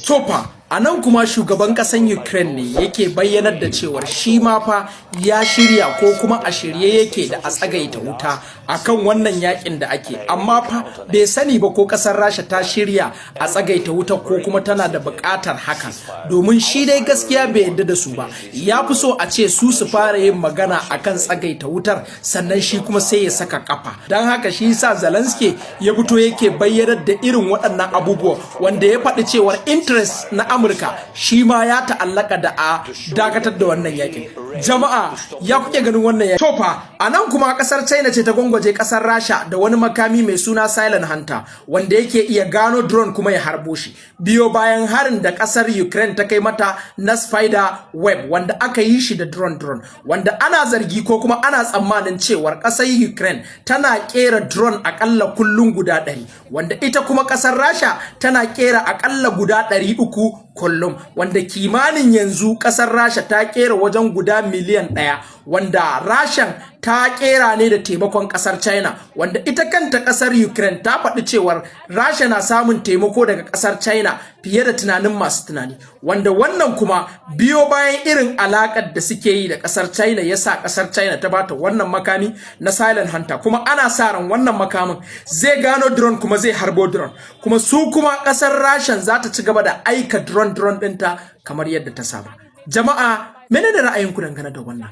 Tofa a nan kuma shugaban ƙasan Ukraine ne yake bayyanar da cewar shi ma fa ya shirya ko kuma a shirye yake da a tsagaita wuta akan wannan yakin da ake, amma fa bai sani ba ko ƙasar Rasha ta shirya a tsagaita wuta ko kuma tana da buƙatar hakan, domin shi dai gaskiya bai yarda da su ba. Ya fi so a ce su fara yin magana akan tsagaita wutar sannan shi kuma sai ya saka kafa. Don haka shi yasa Zelensky ya fito yake bayyanar da irin waɗannan abubuwa, wanda ya faɗi cewar interest na Amurka shi ma ya ta'allaka da a dakatar da wannan yakin. Jama'a ya kuke ganin wannan yakin? Tofa a nan kuma kasar China ce ta gwangwaje kasar Rasha da wani makami mai suna silent hunter, wanda yake iya gano drone kuma ya harbo shi, biyo bayan harin da kasar Ukraine ta kai mata na spider web wanda aka yi shi da drone, wanda ana zargi ko kuma ana tsammanin cewar kasar Ukraine tana kera drone akalla kullum guda 100, wanda ita kuma kasar Rasha tana kera akalla guda 300 kullum, wanda kimanin yanzu kasar Rasha ta kera wajen guda miliyan 1, wanda Rashan ta kera ne da taimakon kasar China, wanda ita kanta kasar Ukraine ta faɗi cewar Rasha na samun taimako daga kasar China fiye da tunanin masu tunani, wanda wannan kuma biyo bayan irin alakar da suke yi da kasar China yasa kasar China ta bata wannan makami na silent hunter, kuma ana sa ran wannan makamin zai gano drone kuma zai harbo drone, kuma su kuma kasar Rashan za ta ci gaba da aika drone ɗinta kamar yadda ta saba. Jama'a menene ra'ayinku dangane da wannan?